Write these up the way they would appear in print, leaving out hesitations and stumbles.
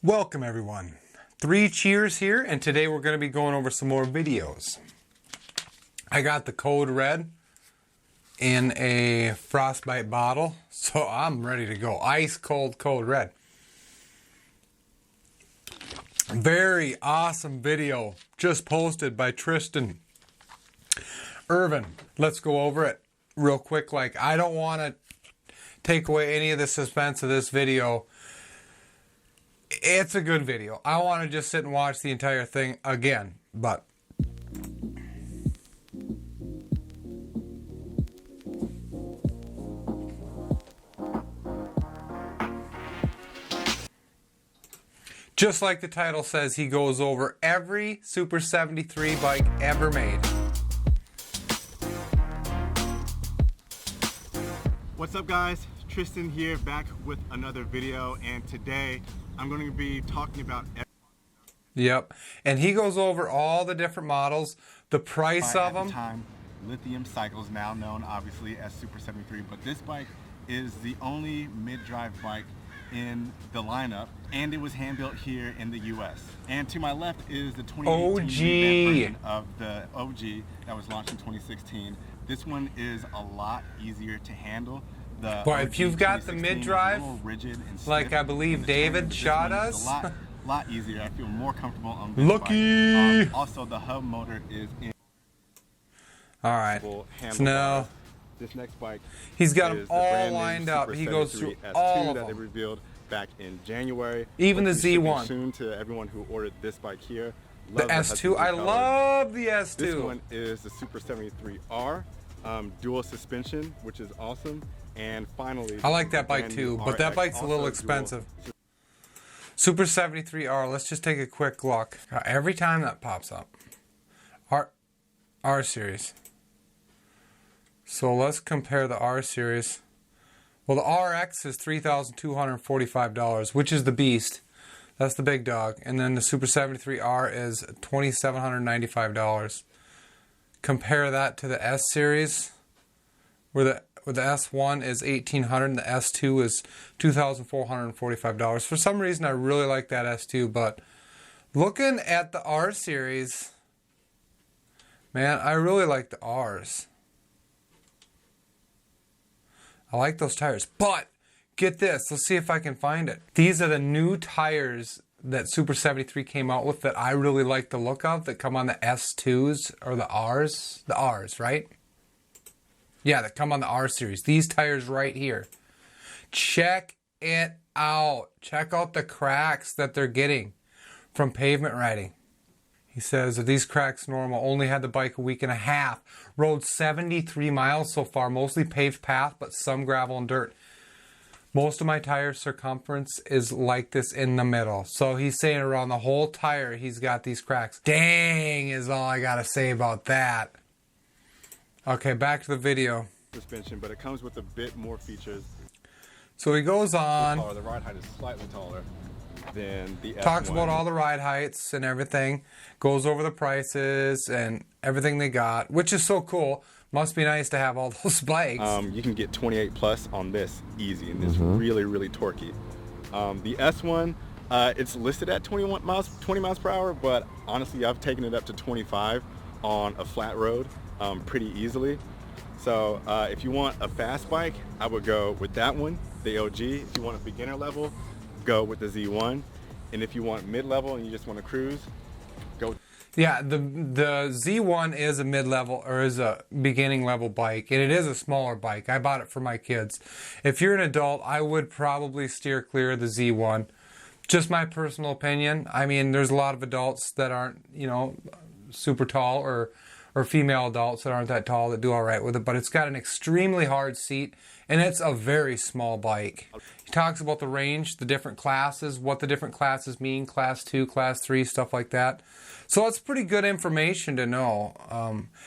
Welcome everyone. 3 cheers here, and today we're going to be going over some more videos. I got the Code Red in a Frostbite bottle, so I'm ready to go. Ice cold Code Red. Very awesome video just posted by Tristan Irvin. Let's go over it real quick. I don't want to take away any of the suspense of this video. It's a good video. I want to just sit and watch the entire thing again, but just like the title says, he goes over every Super 73 bike ever made. What's up guys? Tristan here, back with another video, and today I'm going to be talking about Yep, and he goes over all the different models, the price of them. Lithium Cycles, now known obviously as Super 73, but this bike is the only mid-drive bike in the lineup, and it was hand-built here in the US. And to my left is the 2018 version of the OG that was launched in 2016. This one is a lot easier to handle. But if you've got the mid-drive, like I believe David shot us, a lot easier. I feel more comfortable on this Lucky! bike. Also, the hub motor is in. Alright, so now this next bike, he's got them all lined up. He goes through all of them. That they revealed back in January. Even the Z1. Soon to everyone who ordered this bike here. The S2, I love the S2. This one is the Super 73R, dual suspension, which is awesome. And finally, I like that bike too, but that bike's a little expensive. Super 73R, let's just take a quick look. Every time that pops up. R series. So let's compare the R series. Well, the RX is $3,245, which is the beast. That's the big dog. And then the Super 73R is $2,795. Compare that to the S series, where the S1 is $1,800 and the S2 is $2,445. For some reason, I really like that S2, but looking at the R series, man, I really like the Rs. I like those tires, but get this. Let's see if I can find it. These are the new tires that Super 73 came out with that I really like the look of, that come on the S2s or the Rs. The Rs, right? Yeah, that come on the R series. These tires right here. Check it out. Check out the cracks that they're getting from pavement riding. He says, are these cracks normal? Only had the bike a week and a half. Rode 73 miles so far, mostly paved path, but some gravel and dirt. Most of my tire circumference is like this in the middle. So he's saying around the whole tire, he's got these cracks. Dang is all I gotta say about that. Okay, back to the video. Suspension, but it comes with a bit more features. So he goes on. The ride height is slightly taller than the S1. Talks about all the ride heights and everything. Goes over the prices and everything they got, which is so cool. Must be nice to have all those bikes. You can get 28 plus on this easy, and it's really, really torquey. The S1, it's listed at 20 miles per hour, but honestly, I've taken it up to 25 on a flat road pretty easily. So if you want a fast bike, I would go with that one, the OG. If you want a beginner level, go with the Z1. And if you want mid-level and you just want to cruise, go. Yeah, the Z1 is a mid-level, or is a beginning level bike, and it is a smaller bike. I bought it for my kids. If you're an adult, I would probably steer clear of the Z1. Just my personal opinion. I mean, there's a lot of adults that aren't, super tall, or female adults that aren't that tall that do all right with it, but it's got an extremely hard seat, and it's a very small bike. He talks about the range, the different classes, what the different classes mean, class 2, class 3, stuff like that. So it's pretty good information to know.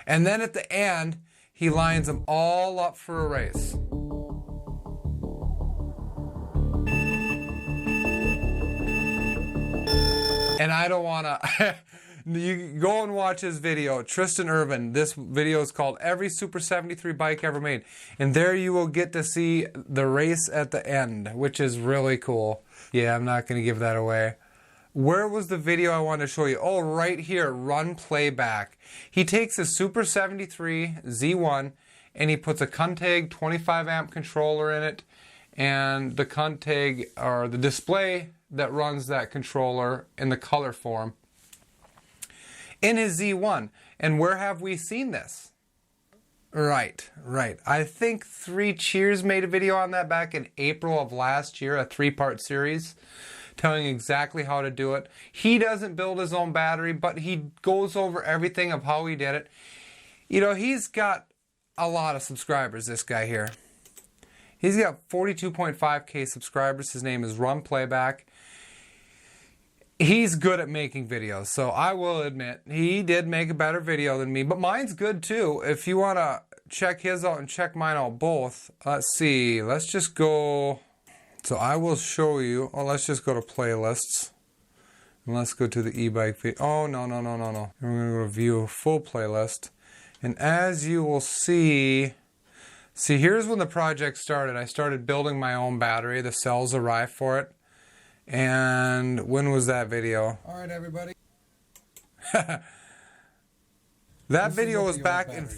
And then at the end, he lines them all up for a race. And I don't want to... You go and watch his video, Tristan Irvin. This video is called Every Super 73 Bike Ever Made. And there you will get to see the race at the end, which is really cool. Yeah, I'm not going to give that away. Where was the video I wanted to show you? Oh, right here, run playback. He takes a Super 73 Z1 and he puts a Kuntag 25 amp controller in it, and the Kuntag, or the display that runs that controller in the color form, in his Z1. And where have we seen this? Right. I think 3 Cheers made a video on that back in April of last year, a 3-part series, telling exactly how to do it. He doesn't build his own battery, but he goes over everything of how he did it. You know, he's got a lot of subscribers, this guy here. He's got 42.5K subscribers. His name is Run Playback. He's good at making videos, so I will admit he did make a better video than me, but mine's good too. If you want to check his out and check mine out both, let's see. Let's just go. So I will show you. Oh, let's just go to playlists. And let's go to the e-bike video. Oh, no. We're going to go to view full playlist. And as you will see, here's when the project started. I started building my own battery. The cells arrived for it. And when was that video? All right, everybody. That video was back in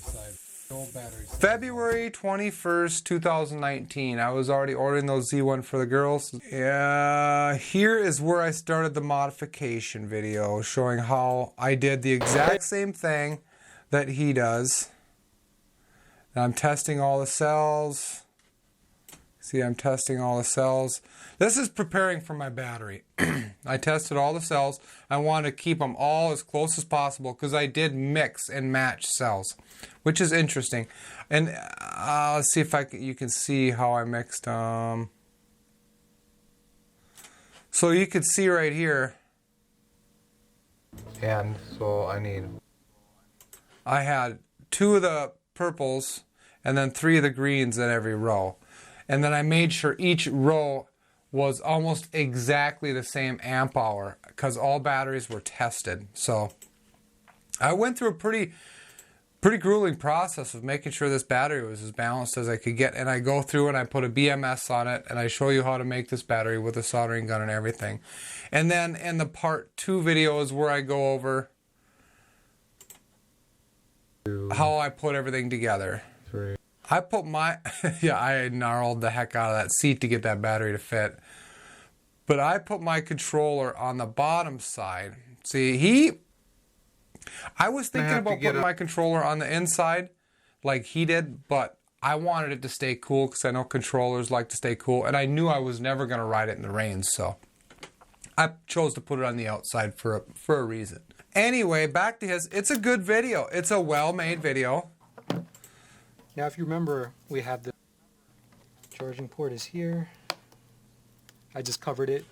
February 21st, 2019. I was already ordering those Z1 for the girls. Yeah, here is where I started the modification video, showing how I did the exact same thing that he does. And I'm testing all the cells. See, I'm testing all the cells. This is preparing for my battery. I tested all the cells. I wanted to keep them all as close as possible because I did mix and match cells, which is interesting. And let's see if you can see how I mixed them. So you can see right here. And so I had 2 of the purples and then 3 of the greens in every row. And then I made sure each row was almost exactly the same amp hour because all batteries were tested. So I went through a pretty grueling process of making sure this battery was as balanced as I could get. And I go through and I put a BMS on it and I show you how to make this battery with a soldering gun and everything. And then in the part 2 video is where I go over how I put everything together. I put my, yeah, I gnarled the heck out of that seat to get that battery to fit. But I put my controller on the bottom side. See, I was thinking about putting my controller on the inside like he did, but I wanted it to stay cool because I know controllers like to stay cool. And I knew I was never going to ride it in the rain, so I chose to put it on the outside for a reason. Anyway, back to his, it's a good video. It's a well-made video. Now, if you remember, we have the charging port is here. I just covered it.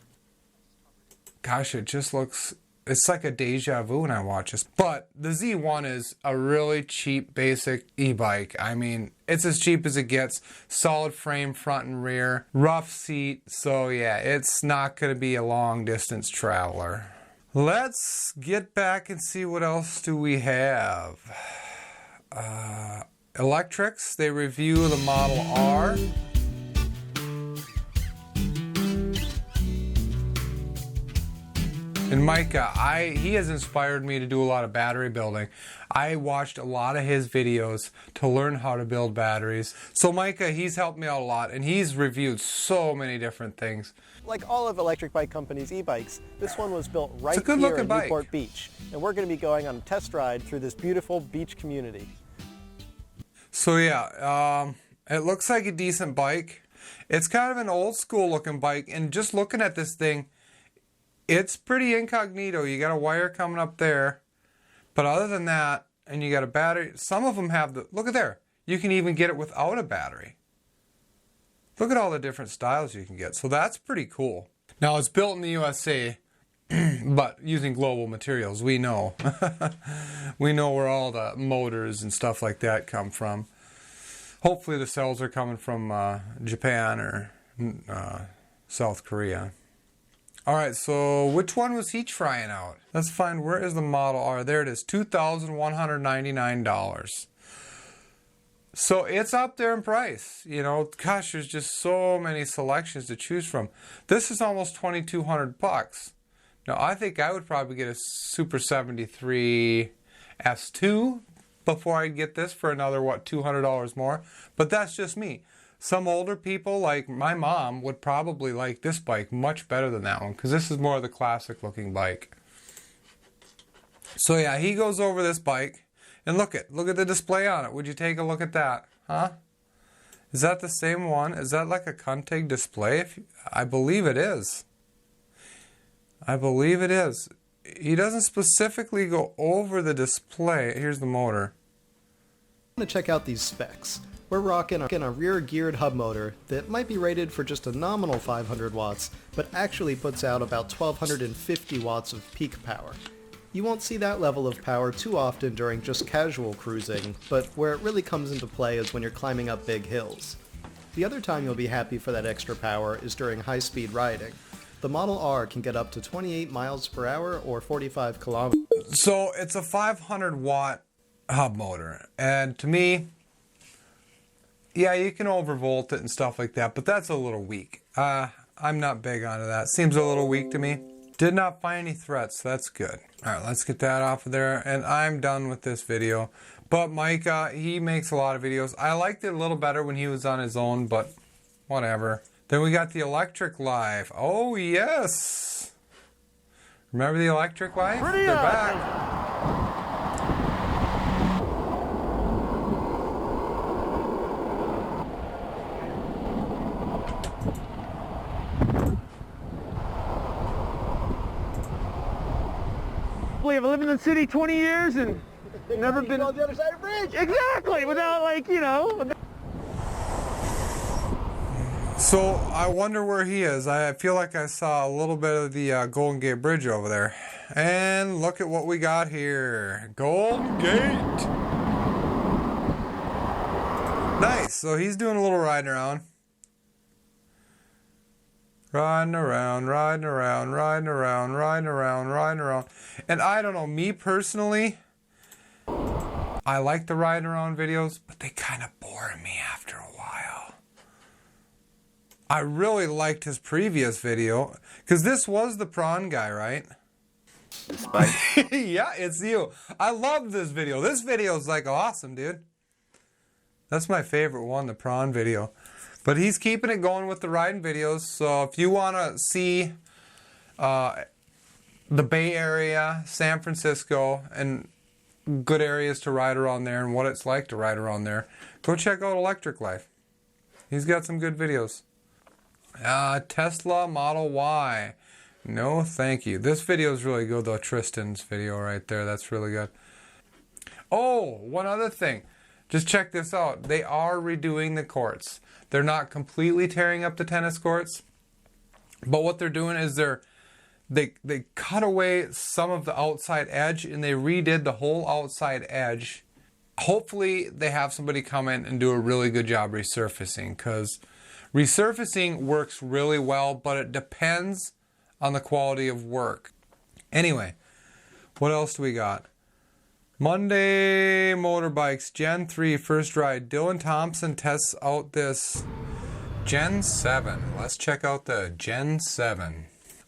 Gosh, it just looks, it's like a deja vu when I watch this. But the Z1 is a really cheap, basic e-bike. I mean, it's as cheap as it gets. Solid frame, front and rear. Rough seat. So yeah, it's not going to be a long distance traveler. Let's get back and see what else do we have. Electrics, they review the Model R. And Micah, he has inspired me to do a lot of battery building. I watched a lot of his videos to learn how to build batteries. So Micah, he's helped me out a lot, and he's reviewed so many different things. Like all of Electric Bike Company's e-bikes, this one was built right here in Newport Beach. And we're going to be going on a test ride through this beautiful beach community. So yeah, it looks like a decent bike. It's kind of an old school looking bike, and just looking at this thing, it's pretty incognito. You got a wire coming up there, but other than that, and you got a battery. Some of them have the, look at there. You can even get it without a battery. Look at all the different styles you can get. So that's pretty cool. Now it's built in the USA, but using global materials, we know. We know where all the motors and stuff like that come from. Hopefully the cells are coming from Japan or South Korea. Alright, so which one was he trying out? Let's find, where is the Model R? There it is, $2,199. So it's up there in price. You know, gosh, there's just so many selections to choose from. This is almost $2,200. Now, I think I would probably get a Super 73 S2 before I'd get this for another, what, $200 more. But that's just me. Some older people, like my mom, would probably like this bike much better than that one, because this is more of the classic looking bike. So yeah, he goes over this bike, and look at the display on it. Would you take a look at that? Huh? Is that the same one? Is that like a Contig display? I believe it is. I believe it is. He doesn't specifically go over the display. Here's the motor. I'm going to check out these specs. We're rocking a rear-geared hub motor that might be rated for just a nominal 500 watts, but actually puts out about 1250 watts of peak power. You won't see that level of power too often during just casual cruising, but where it really comes into play is when you're climbing up big hills. The other time you'll be happy for that extra power is during high-speed riding. The Model R can get up to 28 miles per hour or 45 kilometers. So it's a 500 watt hub motor, and to me, yeah, you can overvolt it and stuff like that, but that's a little weak. I'm not big onto that. Seems a little weak to me. Did not find any threats. That's good. All right, let's get that off of there, and I'm done with this video. But Mike, he makes a lot of videos. I liked it a little better when he was on his own, but whatever. Then we got the Electric Live. Oh, yes. Remember the Electric Live? They're back. I've lived in the city 20 years and never been on the other side of the bridge. Exactly, without, like, you know. So I wonder where he is. I feel like I saw a little bit of the Golden Gate Bridge over there. And look at what we got here. Golden Gate. Nice. So he's doing a little riding around. Riding around, riding around, riding around, riding around, riding around. And I don't know, me personally, I like the riding around videos, but they kind of bore me after a while. I really liked his previous video, because this was the prawn guy, right? Yeah, it's you. I love this video. This video is like awesome, dude. That's my favorite one, the prawn video. But he's keeping it going with the riding videos, so if you want to see the Bay Area, San Francisco, and good areas to ride around there and what it's like to ride around there, go check out Electric Life. He's got some good videos. Tesla Model Y. No, thank you. This video is really good, though. Tristan's video right there. That's really good. Oh, one other thing. Just check this out. They are redoing the courts. They're not completely tearing up the tennis courts, but what they're doing is they cut away some of the outside edge and they redid the whole outside edge. Hopefully they have somebody come in and do a really good job resurfacing, because resurfacing works really well, but it depends on the quality of work. Anyway, what else do we got? Monday Motorbikes Gen 3 first ride. Dylan Thompson tests out this Gen 7. Let's check out the Gen 7.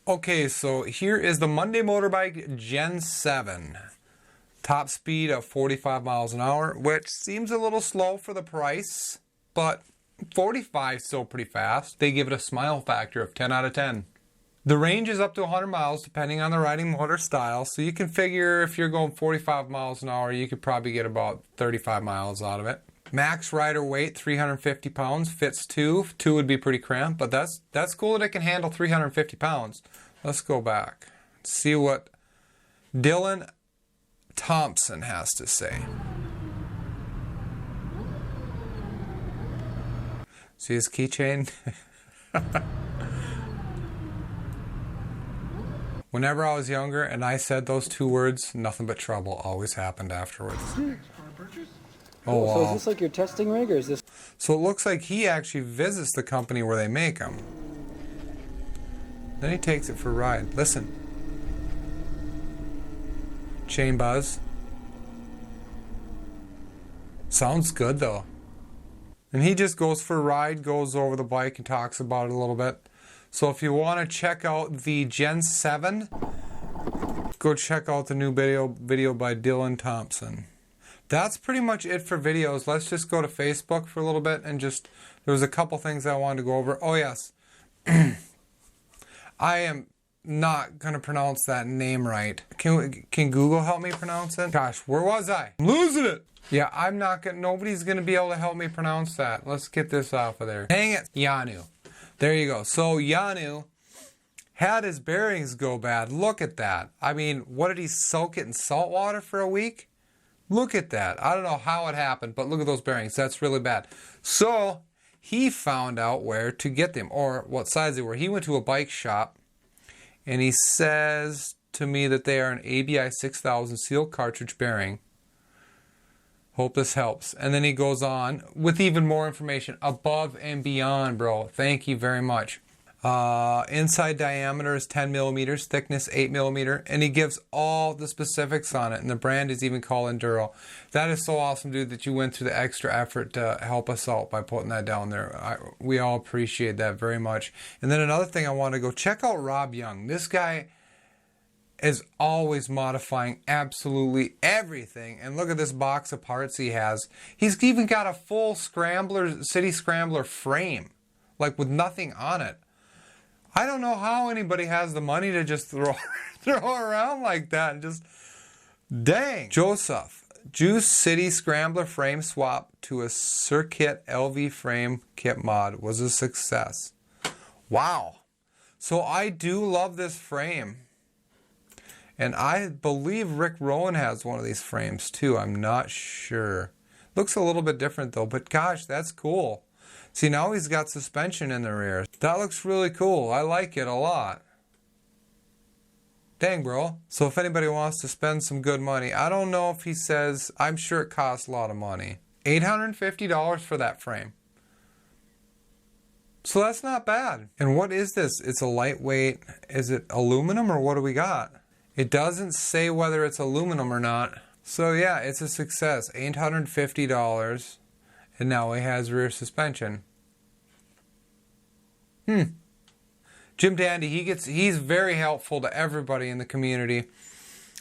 Okay, so here is the Monday Motorbike Gen 7. Top speed of 45 miles an hour, which seems a little slow for the price, but 45 is still pretty fast. They give it a smile factor of 10 out of 10. The range is up to 100 miles depending on the riding motor style, so you can figure if you're going 45 miles an hour, you could probably get about 35 miles out of it. Max rider weight, 350 pounds, fits 2. 2 would be pretty cramped, but that's cool that it can handle 350 pounds. Let's go back. See what Dylan Thompson has to say. See his keychain? Whenever I was younger and I said those two words, nothing but trouble always happened afterwards. Oh, wow. So is this like your testing rig, or is this? So it looks like he actually visits the company where they make them. Then he takes it for a ride. Listen. Chain buzz. Sounds good though. And he just goes for a ride, goes over the bike and talks about it a little bit. So if you want to check out the Gen 7, go check out the new video by Dylan Thompson. That's pretty much it for videos. Let's just go to Facebook for a little bit and just, there was a couple things I wanted to go over. Oh yes. I am not going to pronounce that name right. Can Google help me pronounce it? Gosh, where was I? I'm losing it. Yeah, I'm not going to, nobody's going to be able to help me pronounce that. Let's get this off of there. Dang it. Yanu. There you go. So Yanu had his bearings go bad. Look at that. I mean, what did he soak it in salt water for a week? Look at that. I don't know how it happened, but look at those bearings. That's really bad. So he found out where to get them, or what size they were. He went to a bike shop, and he says to me that they are an ABI 6000 seal cartridge bearing. Hope this helps. And then he goes on with even more information above and beyond, bro. Thank you very much. Inside diameter is 10 millimeters, thickness 8 millimeter, and he gives all the specifics on it. And the brand is even called Enduro. That is so awesome, dude, that you went through the extra effort to help us out by putting that down there. We all appreciate that very much. And then another thing I want to go check out Rob Young. This guy is always modifying absolutely everything. And look at this box of parts he has. He's even got a full City Scrambler frame, like with nothing on it. I don't know how anybody has the money to just throw around like that and just, dang. Joseph, Juice City Scrambler frame swap to a Circuit LV frame kit mod was a success. Wow. So I do love this frame. And I believe Rick Rowan has one of these frames too. I'm not sure. Looks a little bit different though, but gosh, that's cool. See, now he's got suspension in the rear. That looks really cool. I like it a lot. Dang, bro. So if anybody wants to spend some good money, I don't know if he says, I'm sure it costs a lot of money. $850 for that frame. So that's not bad. And what is this? It's a lightweight, is it aluminum or what do we got? It doesn't say whether it's aluminum or not. So yeah, it's a success. $850. And now he has rear suspension. Jim Dandy, he's very helpful to everybody in the community.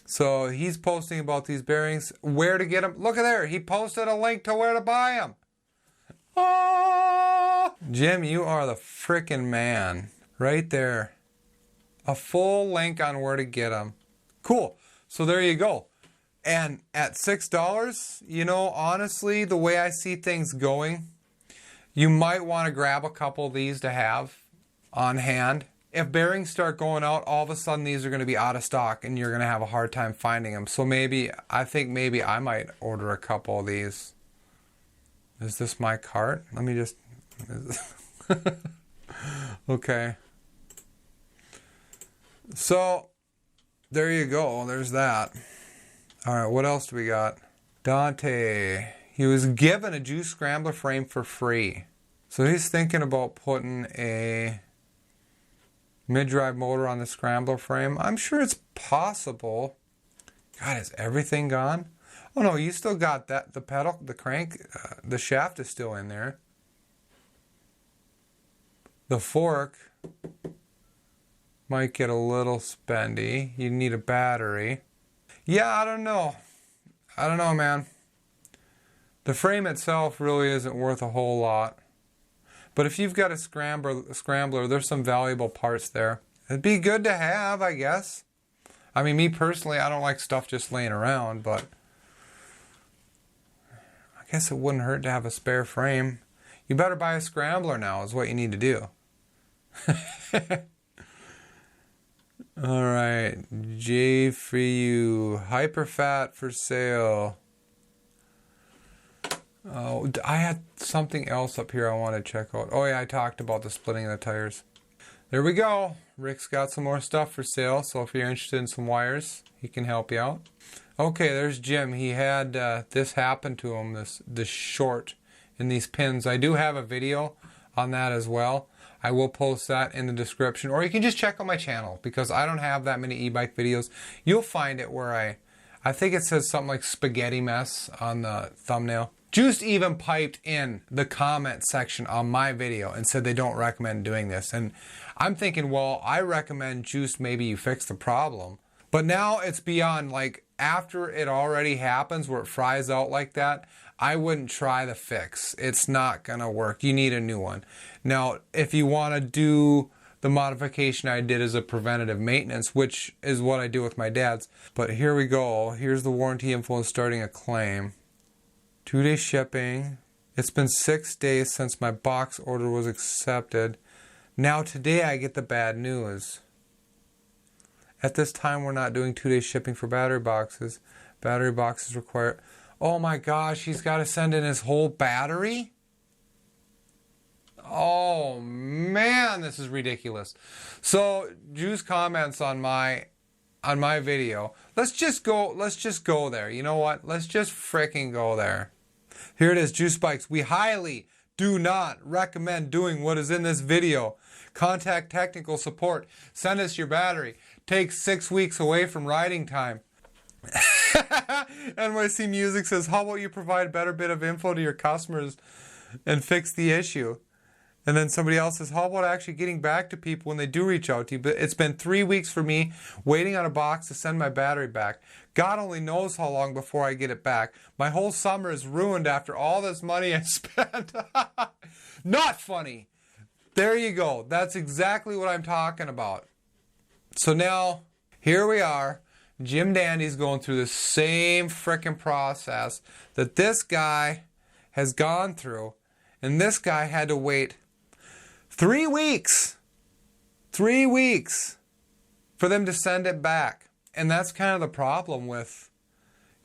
So he's posting about these bearings, where to get them. Look at there, he posted a link to where to buy them. Oh! Jim, you are the frickin' man. Right there. A full link on where to get them. Cool. So there you go. And at $6, you know, honestly, the way I see things going, you might want to grab a couple of these to have on hand. If bearings start going out, all of a sudden these are going to be out of stock and you're going to have a hard time finding them. So I think maybe I might order a couple of these. Is this my cart? Let me just... Okay. So, there you go. There's that. Alright, what else do we got? Dante. He was given a Juice Scrambler frame for free. So he's thinking about putting a mid-drive motor on the Scrambler frame. I'm sure it's possible. God, is everything gone? Oh no, you still got that. The pedal, the crank, the shaft is still in there. The fork might get a little spendy. You need a battery. Yeah, I don't know. I don't know, man. The frame itself really isn't worth a whole lot. But if you've got a scrambler, there's some valuable parts there. It'd be good to have, I guess. I mean, me personally, I don't like stuff just laying around, but I guess it wouldn't hurt to have a spare frame. You better buy a scrambler now is what you need to do. Alright, J for you. Hyperfat for sale. Oh, I had something else up here I want to check out. Oh yeah, I talked about the splitting of the tires. There we go. Rick's got some more stuff for sale, so if you're interested in some wires, he can help you out. Okay, there's Jim. He had this happen to him, this short in these pins. I do have a video on that as well. I will post that in the description, or you can just check out my channel because I don't have that many e-bike videos. You'll find it where I think it says something like spaghetti mess on the thumbnail. Juice even piped in the comment section on my video and said they don't recommend doing this. And I'm thinking, well, I recommend Juice, maybe you fix the problem. But now it's beyond, like, after it already happens where it fries out like that, I wouldn't try the fix. It's not gonna work. You need a new one. Now, if you wanna do the modification I did as a preventative maintenance, which is what I do with my dad's. But here we go. Here's the warranty info and starting a claim. 2-day shipping. It's been 6 days since my box order was accepted. Now today I get the bad news. At this time we're not doing 2-day shipping for battery boxes. Battery boxes require... Oh my gosh, he's got to send in his whole battery? Oh man, this is ridiculous. So Juice comments on my video. Let's just go there. You know what? Let's just fricking go there. Here it is, Juice Bikes. We highly do not recommend doing what is in this video. Contact technical support. Send us your battery. Take 6 weeks away from riding time. NYC Music says, how about you provide a better bit of info to your customers and fix the issue? And then somebody else says, how about actually getting back to people when they do reach out to you? But it's been 3 weeks for me waiting on a box to send my battery back. God only knows how long before I get it back. My whole summer is ruined after all this money I spent. Not funny. There you go. That's exactly what I'm talking about. So now, here we are. Jim Dandy's going through the same frickin' process that this guy has gone through. And this guy had to wait 3 weeks. 3 weeks for them to send it back. And that's kind of the problem with,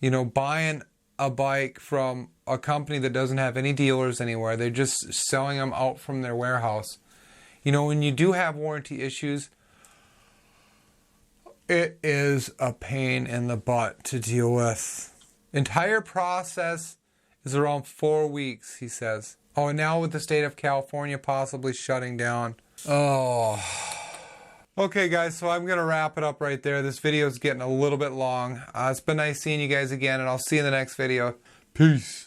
you know, buying a bike from a company that doesn't have any dealers anywhere. They're just selling them out from their warehouse. You know, when you do have warranty issues, it is a pain in the butt to deal with. Entire process is around 4 weeks, he says. Oh, and now with the state of California possibly shutting down. Oh. Okay, guys, so I'm going to wrap it up right there. This video is getting a little bit long. It's been nice seeing you guys again, and I'll see you in the next video. Peace.